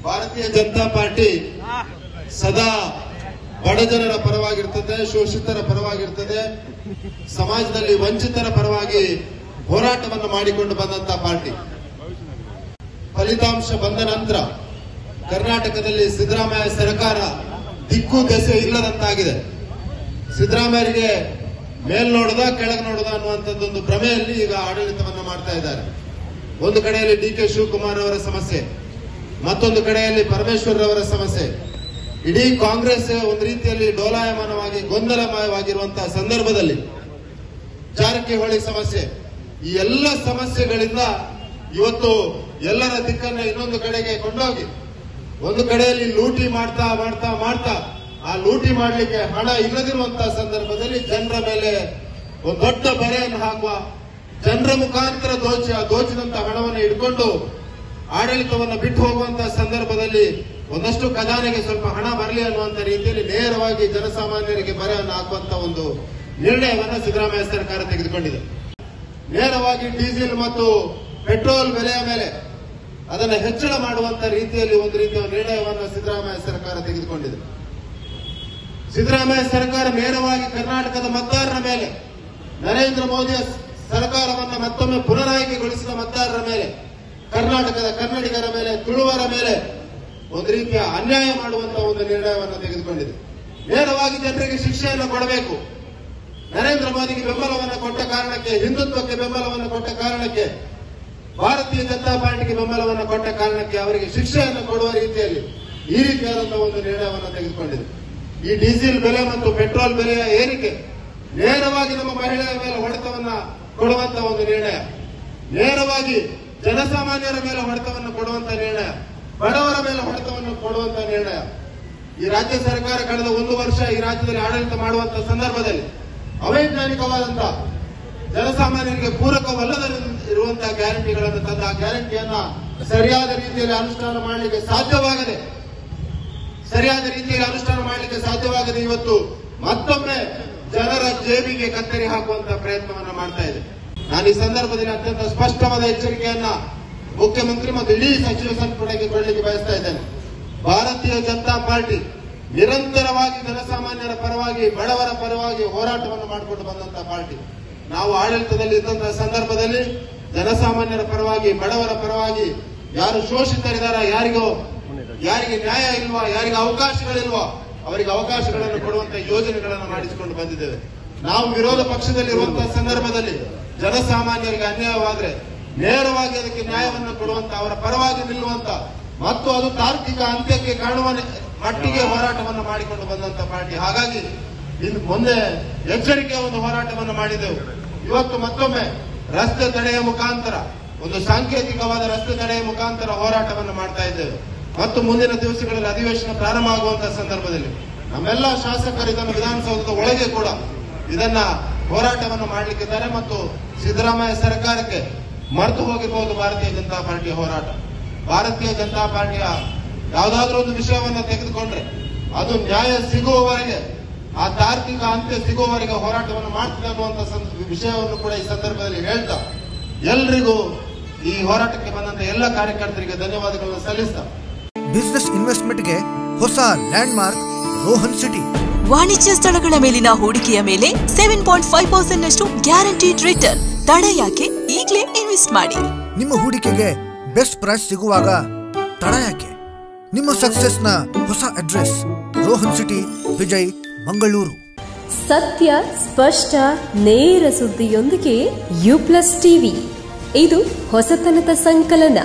ಭಾರತೀಯ ಜನತಾ ಪಾರ್ಟಿ ಸದಾ ಬಡಜನರ ಪರವಾಗಿರ್ತದೆ, ಶೋಷಿತರ ಪರವಾಗಿರ್ತದೆ, ಸಮಾಜದಲ್ಲಿ ವಂಚಿತರ ಪರವಾಗಿ ಹೋರಾಟವನ್ನು ಮಾಡಿಕೊಂಡು ಬಂದಂತಹ ಪಾರ್ಟಿ. ಫಲಿತಾಂಶ ಬಂದ ನಂತರ ಕರ್ನಾಟಕದಲ್ಲಿ ಸಿದ್ದರಾಮಯ್ಯ ಸರ್ಕಾರ ದಿಕ್ಕು ದೆಸೆ ಇಲ್ಲದಂತಾಗಿದೆ. ಸಿದ್ದರಾಮಯ್ಯರಿಗೆ ಮೇಲ್ ನೋಡದ ಕೆಳಗೆ ನೋಡದ ಅನ್ನುವಂಥದ್ದೊಂದು ಭ್ರಮೆಯಲ್ಲಿ ಈಗ ಆಡಳಿತವನ್ನು ಮಾಡ್ತಾ ಇದ್ದಾರೆ. ಒಂದು ಕಡೆಯಲ್ಲಿ ಡಿ ಕೆ ಶಿವಕುಮಾರ್ ಅವರ ಸಮಸ್ಯೆ, ಮತ್ತೊಂದು ಕಡೆಯಲ್ಲಿ ಪರಮೇಶ್ವರ್ ಅವರ ಸಮಸ್ಯೆ. ಇಡೀ ಕಾಂಗ್ರೆಸ್ ಒಂದು ರೀತಿಯಲ್ಲಿ ಡೋಲಾಯಮಾನವಾಗಿ ಗೊಂದಲಮಯವಾಗಿರುವಂತಹ ಸಂದರ್ಭದಲ್ಲಿ ಜಾರಕಿಹೊಳಿ ಸಮಸ್ಯೆ, ಈ ಎಲ್ಲ ಸಮಸ್ಯೆಗಳಿಂದ ಇವತ್ತು ಎಲ್ಲರ ದಿಕ್ಕನ್ನ ಇನ್ನೊಂದು ಕಡೆಗೆ ಕೊಂಡೋಗಿ ಒಂದು ಕಡೆಯಲ್ಲಿ ಲೂಟಿ ಮಾಡ್ತಾ ಮಾಡ್ತಾ ಮಾಡ್ತಾ ಆ ಲೂಟಿ ಮಾಡಲಿಕ್ಕೆ ಹಣ ಇಲ್ಲದಿರುವಂತಹ ಸಂದರ್ಭದಲ್ಲಿ ಜನರ ಮೇಲೆ ಒಂದು ದೊಡ್ಡ ಬರೆಯನ್ನು ಹಾಕುವ, ಜನರ ಮುಖಾಂತರ ದೋಚಿದಂತಹ ಹಣವನ್ನು ಇಟ್ಕೊಂಡು ಆಡಳಿತವನ್ನು ಬಿಟ್ಟು ಹೋಗುವಂತಹ ಸಂದರ್ಭದಲ್ಲಿ ಒಂದಷ್ಟು ಖಜಾನೆಗೆ ಸ್ವಲ್ಪ ಹಣ ಬರಲಿ ಅನ್ನುವಂತ ರೀತಿಯಲ್ಲಿ ನೇರವಾಗಿ ಜನಸಾಮಾನ್ಯರಿಗೆ ಬರೆಯನ್ನು ಹಾಕುವಂತ ಒಂದು ನಿರ್ಣಯವನ್ನು ಸಿದ್ದರಾಮಯ್ಯ ಸರ್ಕಾರ ತೆಗೆದುಕೊಂಡಿದೆ. ನೇರವಾಗಿ ಡೀಸೆಲ್ ಮತ್ತು ಪೆಟ್ರೋಲ್ ಬೆಲೆಯ ಮೇಲೆ ಅದನ್ನು ಹೆಚ್ಚಳ ಮಾಡುವಂತ ರೀತಿಯಲ್ಲಿ ಒಂದು ರೀತಿಯ ನಿರ್ಣಯವನ್ನು ಸಿದ್ದರಾಮಯ್ಯ ಸರ್ಕಾರ ತೆಗೆದುಕೊಂಡಿದೆ. ಸಿದ್ದರಾಮಯ್ಯ ಸರ್ಕಾರ ನೇರವಾಗಿ ಕರ್ನಾಟಕದ ಮತದಾರರ ಮೇಲೆ, ನರೇಂದ್ರ ಮೋದಿಯ ಸರ್ಕಾರವನ್ನು ಮತ್ತೊಮ್ಮೆ ಪುನರಾಯ್ಕೆಗೊಳಿಸಿದ ಮತದಾರರ ಮೇಲೆ, ಕರ್ನಾಟಕದ ಕನ್ನಡಿಗರ ಮೇಲೆ, ತುಳುವರ ಮೇಲೆ ಒಂದು ರೀತಿಯ ಅನ್ಯಾಯ ಮಾಡುವಂತಹ ಒಂದು ನಿರ್ಣಯವನ್ನು ತೆಗೆದುಕೊಂಡಿದೆ. ನೇರವಾಗಿ ಜನರಿಗೆ ಶಿಕ್ಷೆಯನ್ನು ಕೊಡಬೇಕು. ನರೇಂದ್ರ ಮೋದಿಗೆ ಬೆಂಬಲವನ್ನು ಕೊಟ್ಟ ಕಾರಣಕ್ಕೆ, ಹಿಂದುತ್ವಕ್ಕೆ ಬೆಂಬಲವನ್ನು ಕೊಟ್ಟ ಕಾರಣಕ್ಕೆ, ಭಾರತೀಯ ಜನತಾ ಪಾರ್ಟಿಗೆ ಬೆಂಬಲವನ್ನು ಕೊಟ್ಟ ಕಾರಣಕ್ಕೆ ಅವರಿಗೆ ಶಿಕ್ಷೆಯನ್ನು ಕೊಡುವ ರೀತಿಯಲ್ಲಿ ಈ ರೀತಿಯಾದಂತಹ ಒಂದು ನಿರ್ಣಯವನ್ನು ತೆಗೆದುಕೊಂಡಿದೆ. ಈ ಡೀಸೆಲ್ ಬೆಲೆ ಮತ್ತು ಪೆಟ್ರೋಲ್ ಬೆಲೆಯ ಏರಿಕೆ ನೇರವಾಗಿ ನಮ್ಮ ಮಹಿಳೆಯರ ಮೇಲೆ ಹೊಡೆತವನ್ನ ಕೊಡುವಂತಹ ಒಂದು ನಿರ್ಣಯ, ನೇರವಾಗಿ ಜನಸಾಮಾನ್ಯರ ಮೇಲೆ ಹೊಡೆತವನ್ನು ಕೊಡುವಂತಹ ನಿರ್ಣಯ, ಬಡವರ ಮೇಲೆ ಹೊಡೆತವನ್ನು ಕೊಡುವಂತಹ ನಿರ್ಣಯ. ಈ ರಾಜ್ಯ ಸರ್ಕಾರ ಕಳೆದ 1 ವರ್ಷ ಈ ರಾಜ್ಯದಲ್ಲಿ ಆಡಳಿತ ಮಾಡುವಂತಹ ಸಂದರ್ಭದಲ್ಲಿ ಅವೈಜ್ಞಾನಿಕವಾದಂತಹ ಜನಸಾಮಾನ್ಯರಿಗೆ ಪೂರಕವಲ್ಲದಿರುವಂತಹ ಗ್ಯಾರಂಟಿಗಳನ್ನು ತಂದ, ಆ ಗ್ಯಾರಂಟಿಯನ್ನ ಸರಿಯಾದ ರೀತಿಯಲ್ಲಿ ಅನುಷ್ಠಾನ ಮಾಡಲಿಕ್ಕೆ ಸಾಧ್ಯವಾಗದೆ ಇವತ್ತು ಮತ್ತೊಮ್ಮೆ ಜನರ ಜೇಬಿಗೆ ಕತ್ತರಿ ಹಾಕುವಂತಹ ಪ್ರಯತ್ನವನ್ನ ಮಾಡ್ತಾ ಇದೆ. ನಾನು ಈ ಸಂದರ್ಭದಲ್ಲಿ ಅತ್ಯಂತ ಸ್ಪಷ್ಟವಾದ ಎಚ್ಚರಿಕೆಯನ್ನ ಮುಖ್ಯಮಂತ್ರಿ ಮತ್ತು ಇಡೀ ಸಚಿವ ಸಂಪುಟಕ್ಕೆ ಕೊಡಲಿಕ್ಕೆ ಬಯಸ್ತಾ ಇದ್ದೇನೆ. ಭಾರತೀಯ ಜನತಾ ಪಾರ್ಟಿ ನಿರಂತರವಾಗಿ ಜನಸಾಮಾನ್ಯರ ಪರವಾಗಿ, ಬಡವರ ಪರವಾಗಿ ಹೋರಾಟವನ್ನು ಮಾಡಿಕೊಂಡು ಬಂದಂತಹ ಪಾರ್ಟಿ. ನಾವು ಆಡಳಿತದಲ್ಲಿ ಇದ್ದಂತಹ ಸಂದರ್ಭದಲ್ಲಿ ಜನಸಾಮಾನ್ಯರ ಪರವಾಗಿ, ಬಡವರ ಪರವಾಗಿ, ಯಾರು ಶೋಷಿತರಿದಾರ, ಯಾರಿಗೆ ನ್ಯಾಯ ಇಲ್ವಾ, ಯಾರಿಗೆ ಅವಕಾಶಗಳಿಲ್ವಾ, ಅವರಿಗೆ ಅವಕಾಶಗಳನ್ನು ಕೊಡುವಂತಹ ಯೋಜನೆಗಳನ್ನು ಮಾಡಿಸಿಕೊಂಡು ಬಂದಿದ್ದೇವೆ. ನಾವು ವಿರೋಧ ಪಕ್ಷದಲ್ಲಿರುವಂತಹ ಸಂದರ್ಭದಲ್ಲಿ ಜನಸಾಮಾನ್ಯರಿಗೆ ಅನ್ಯಾಯವಾದ್ರೆ ನೇರವಾಗಿ ಅದಕ್ಕೆ ನ್ಯಾಯವನ್ನು ಕೊಡುವಂತ, ಅವರ ಪರವಾಗಿ ನಿಲ್ಲುವಂತ ಮತ್ತು ಅದು ತಾರ್ಕಿಕ ಅಂತ್ಯಕ್ಕೆ ಕಾಣುವ ಮಟ್ಟಿಗೆ ಹೋರಾಟವನ್ನು ಮಾಡಿಕೊಂಡು ಬಂದಂತ ಪಾರ್ಟಿ. ಹಾಗಾಗಿ ಇನ್ನು ಮುಂದೆ ಎಚ್ಚರಿಕೆಯ ಒಂದು ಹೋರಾಟವನ್ನು ಮಾಡಿದೆವು. ಇವತ್ತು ಮತ್ತೊಮ್ಮೆ ರಸ್ತೆ ತಡೆಯ ಮುಖಾಂತರ, ಒಂದು ಸಾಂಕೇತಿಕವಾದ ರಸ್ತೆ ತಡೆಯ ಮುಖಾಂತರ ಹೋರಾಟವನ್ನು ಮಾಡ್ತಾ ಇದ್ದೇವೆ. ಮತ್ತು ಮುಂದಿನ ದಿವಸಗಳಲ್ಲಿ ಅಧಿವೇಶನ ಪ್ರಾರಂಭ ಆಗುವಂತಹ ಸಂದರ್ಭದಲ್ಲಿ ನಮ್ಮೆಲ್ಲ ಶಾಸಕರು ಇದನ್ನು ವಿಧಾನಸೌಧದ ಒಳಗೆ ಕೂಡ ಇದನ್ನ ಹೋರಾಟವನ್ನು ಮಾಡಲಿಕ್ಕಿದ್ದಾರೆ. ಮತ್ತು ಸಿದ್ದರಾಮಯ್ಯ ಸರ್ಕಾರಕ್ಕೆ ಮರೆತು ಹೋಗಿರಬಹುದು ಭಾರತೀಯ ಜನತಾ ಪಾರ್ಟಿಯ ಹೋರಾಟ. ಭಾರತೀಯ ಜನತಾ ಪಾರ್ಟಿಯ ಯಾವುದಾದ್ರೂ ಒಂದು ವಿಷಯವನ್ನು ತೆಗೆದುಕೊಂಡ್ರೆ ಅದು ನ್ಯಾಯ ಸಿಗುವವರೆಗೆ, ಆ ತಾರ್ಕಿಕ ಅಂತ್ಯ ಸಿಗುವವರೆಗೆ ಹೋರಾಟವನ್ನು ಮಾಡ್ತದೆ ಅನ್ನುವಂತ ವಿಷಯವನ್ನು ಕೂಡ ಈ ಸಂದರ್ಭದಲ್ಲಿ ಹೇಳ್ತಾ, ಎಲ್ರಿಗೂ ಈ ಹೋರಾಟಕ್ಕೆ ಬಂದಂತ ಎಲ್ಲ ಕಾರ್ಯಕರ್ತರಿಗೆ ಧನ್ಯವಾದಗಳನ್ನು ಸಲ್ಲಿಸ್ತಾ, ಬಿಸಿನೆಸ್ ಇನ್ವೆಸ್ಟ್ಮೆಂಟ್ಗೆ ಹೊಸ ಲ್ಯಾಂಡ್ ಮಾರ್ಕ್ ರೋಹನ್ ಸಿಟಿ. ವಾಣಿಜ್ಯ ಸ್ಥಳಗಳ ಮೇಲಿನ ಹೂಡಿಕೆಯ ಮೇಲೆ 7.5% ನಷ್ಟು ಗ್ಯಾರಂಟಿಡ್ ರಿಟರ್ನ್. ತಡ ಯಾಕೆ? ಈಗಲೇ ಇನ್ವೆಸ್ಟ್ ಮಾಡಿ. ನಿಮ್ಮ ಹೂಡಿಕೆಗೆ ಬೆಸ್ಟ್ ಪ್ರೈಸ್ ಸಿಗುವಾಗ ತಡ ಯಾಕೆ? ನಿಮ್ಮ ಸಕ್ಸೆಸ್ ನ ಹೊಸ ಅಡ್ರೆಸ್ ರೋಹನ್ ಸಿಟಿ, ವಿಜಯ್, ಮಂಗಳೂರು. ಸತ್ಯ, ಸ್ಪಷ್ಟ, ನೇರ ಸುದ್ದಿಯೊಂದಿಗೆ ಯು ಪ್ಲಸ್ ಟಿವಿ. ಇದು ಹೊಸತನದ ಸಂಕಲನ.